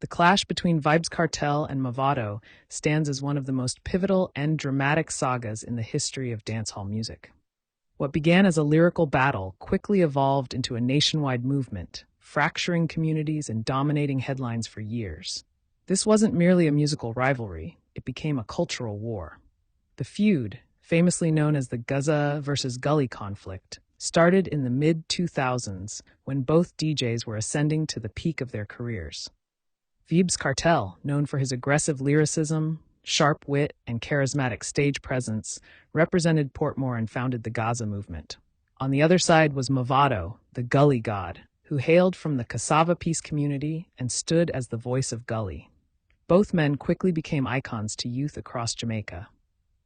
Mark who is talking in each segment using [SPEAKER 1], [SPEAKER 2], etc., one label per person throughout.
[SPEAKER 1] The clash between Vybz Kartel and Mavado stands as one of the most pivotal and dramatic sagas in the history of dancehall music. What began as a lyrical battle quickly evolved into a nationwide movement, fracturing communities and dominating headlines for years. This wasn't merely a musical rivalry, it became a cultural war. The feud, famously known as the Gaza versus Gully conflict, started in the mid-2000s when both DJs were ascending to the peak of their careers. Vybz Kartel, known for his aggressive lyricism, sharp wit, and charismatic stage presence, represented Portmore and founded the Gaza movement. On the other side was Mavado, the Gully god, who hailed from the cassava peace community and stood as the voice of Gully. Both men quickly became icons to youth across Jamaica.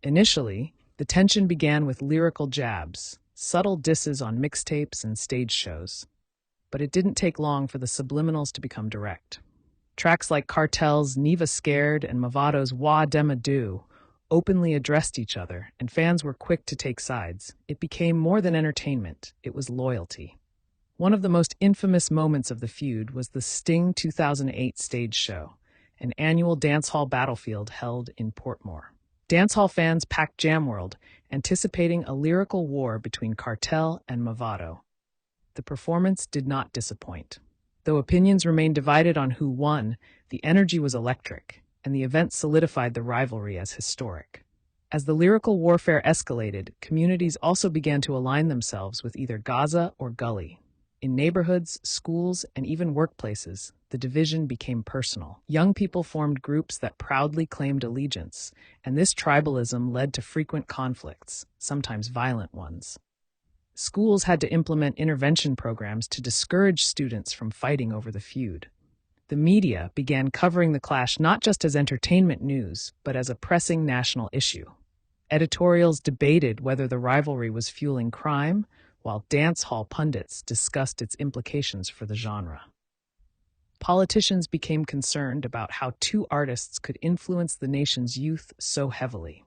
[SPEAKER 1] Initially, the tension began with lyrical jabs, subtle disses on mixtapes and stage shows. But it didn't take long for the subliminals to become direct. Tracks like Kartel's Neva Scared and Mavado's Wa Dema Do openly addressed each other, and fans were quick to take sides. It became more than entertainment, it was loyalty. One of the most infamous moments of the feud was the Sting 2008 stage show, an annual dancehall battlefield held in Portmore. Dancehall fans packed Jam World, anticipating a lyrical war between Kartel and Mavado. The performance did not disappoint. Though opinions remained divided on who won, the energy was electric, and the event solidified the rivalry as historic. As the lyrical warfare escalated, communities also began to align themselves with either Gaza or Gully. In neighborhoods, schools, and even workplaces, the division became personal. Young people formed groups that proudly claimed allegiance, and this tribalism led to frequent conflicts, sometimes violent ones. Schools had to implement intervention programs to discourage students from fighting over the feud. The media began covering the clash not just as entertainment news, but as a pressing national issue. Editorials debated whether the rivalry was fueling crime, while dancehall pundits discussed its implications for the genre. Politicians became concerned about how two artists could influence the nation's youth so heavily.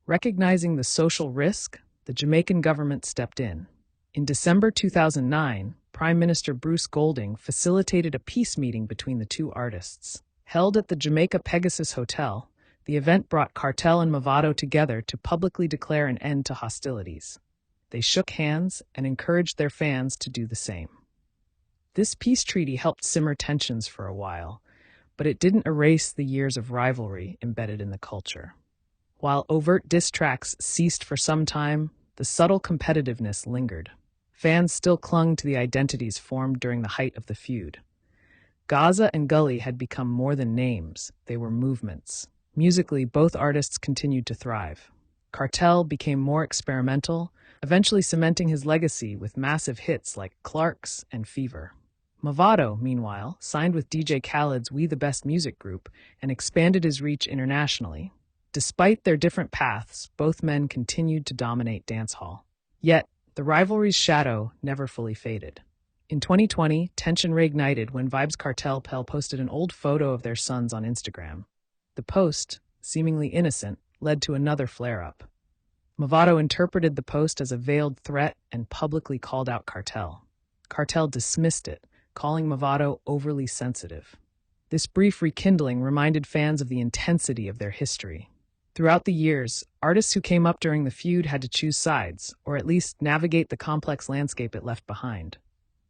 [SPEAKER 1] Recognizing the social risk, the Jamaican government stepped in. In December 2009, Prime Minister Bruce Golding facilitated a peace meeting between the two artists. Held at the Jamaica Pegasus Hotel, the event brought Kartel and Mavado together to publicly declare an end to hostilities. They shook hands and encouraged their fans to do the same. This peace treaty helped simmer tensions for a while, but it didn't erase the years of rivalry embedded in the culture. While overt diss tracks ceased for some time, the subtle competitiveness lingered. Fans still clung to the identities formed during the height of the feud. Gaza and Gully had become more than names, they were movements. Musically, both artists continued to thrive. Kartel became more experimental, eventually cementing his legacy with massive hits like Clark's and Fever. Mavado, meanwhile, signed with DJ Khaled's We the Best music group and expanded his reach internationally. Despite their different paths, both men continued to dominate dancehall. Yet, the rivalry's shadow never fully faded. In 2020, tension reignited when Vybz Kartel posted an old photo of their sons on Instagram. The post, seemingly innocent, led to another flare-up. Mavado interpreted the post as a veiled threat and publicly called out Kartel. Kartel dismissed it, calling Mavado overly sensitive. This brief rekindling reminded fans of the intensity of their history. Throughout the years, artists who came up during the feud had to choose sides, or at least navigate the complex landscape it left behind.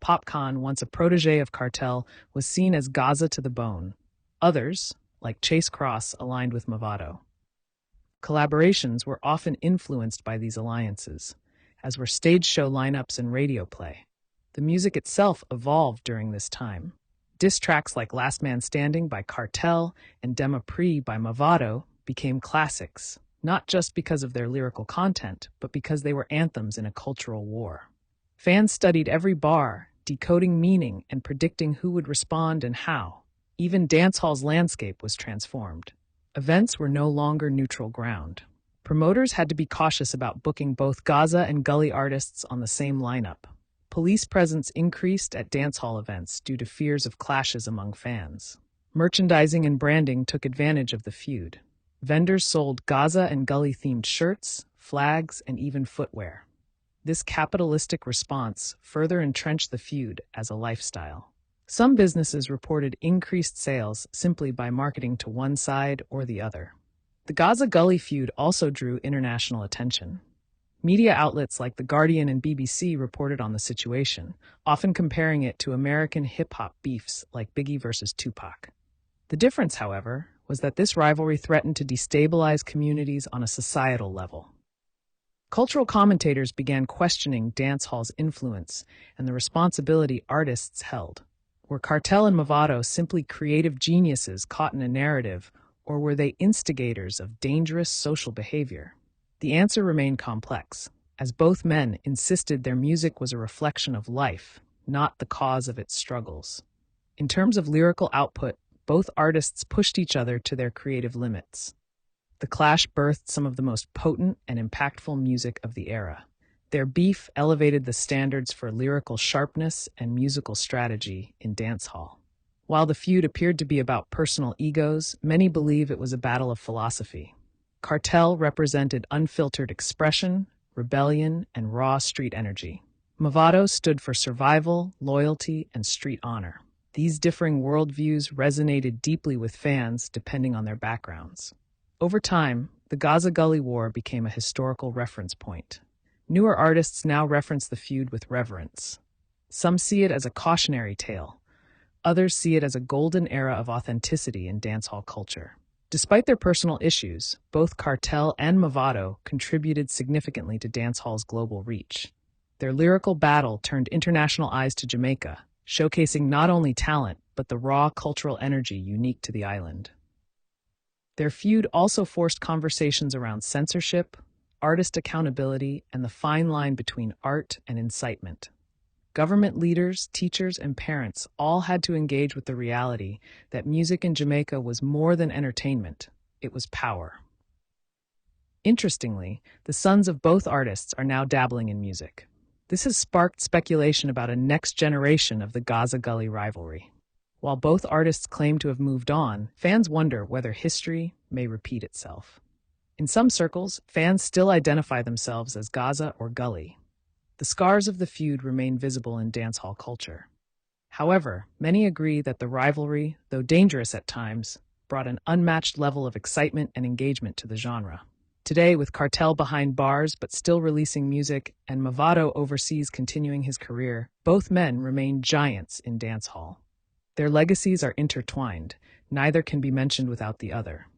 [SPEAKER 1] Popcaan, once a protege of Kartel, was seen as Gaza to the bone. Others, like Chase Cross, aligned with Mavado. Collaborations were often influenced by these alliances, as were stage show lineups and radio play. The music itself evolved during this time. Diss tracks like Last Man Standing by Kartel and Dema Pre by Mavado became classics, not just because of their lyrical content, but because they were anthems in a cultural war. Fans studied every bar, decoding meaning and predicting who would respond and how. Even dancehall's landscape was transformed. Events were no longer neutral ground. Promoters had to be cautious about booking both Gaza and Gully artists on the same lineup. Police presence increased at dancehall events due to fears of clashes among fans. Merchandising and branding took advantage of the feud. Vendors sold Gaza and Gully-themed shirts, flags, and even footwear. This capitalistic response further entrenched the feud as a lifestyle. Some businesses reported increased sales simply by marketing to one side or the other. The Gaza Gully feud also drew international attention. Media outlets like The Guardian and BBC reported on the situation, often comparing it to American hip-hop beefs like Biggie versus Tupac. The difference, however, was that this rivalry threatened to destabilize communities on a societal level. Cultural commentators began questioning dancehall's influence and the responsibility artists held. Were Kartel and Mavado simply creative geniuses caught in a narrative, or were they instigators of dangerous social behavior? The answer remained complex, as both men insisted their music was a reflection of life, not the cause of its struggles. In terms of lyrical output, both artists pushed each other to their creative limits. The clash birthed some of the most potent and impactful music of the era. Their beef elevated the standards for lyrical sharpness and musical strategy in dancehall. While the feud appeared to be about personal egos, many believe it was a battle of philosophy. Kartel represented unfiltered expression, rebellion, and raw street energy. Mavado stood for survival, loyalty, and street honor. These differing worldviews resonated deeply with fans depending on their backgrounds. Over time, the Gaza Gully War became a historical reference point. Newer artists now reference the feud with reverence. Some see it as a cautionary tale. Others see it as a golden era of authenticity in dancehall culture. Despite their personal issues, both Kartel and Mavado contributed significantly to dancehall's global reach. Their lyrical battle turned international eyes to Jamaica, showcasing not only talent, but the raw cultural energy unique to the island. Their feud also forced conversations around censorship, artist accountability, and the fine line between art and incitement. Government leaders, teachers, and parents all had to engage with the reality that music in Jamaica was more than entertainment, it was power. Interestingly, the sons of both artists are now dabbling in music. This has sparked speculation about a next generation of the Gaza Gully rivalry. While both artists claim to have moved on, fans wonder whether history may repeat itself. In some circles, fans still identify themselves as Gaza or Gully. The scars of the feud remain visible in dancehall culture. However, many agree that the rivalry, though dangerous at times, brought an unmatched level of excitement and engagement to the genre. Today, with Kartel behind bars but still releasing music and Mavado overseas continuing his career, both men remain giants in dancehall. Their legacies are intertwined, neither can be mentioned without the other.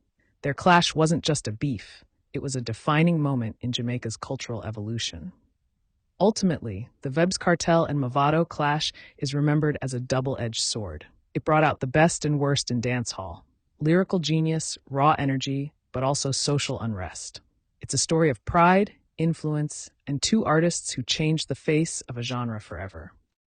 [SPEAKER 1] Their clash wasn't just a beef, it was a defining moment in Jamaica's cultural evolution. Ultimately, the Vybz Kartel and Mavado clash is remembered as a double-edged sword. It brought out the best and worst in dancehall: lyrical genius, raw energy, but also social unrest. It's a story of pride, influence, and two artists who changed the face of a genre forever.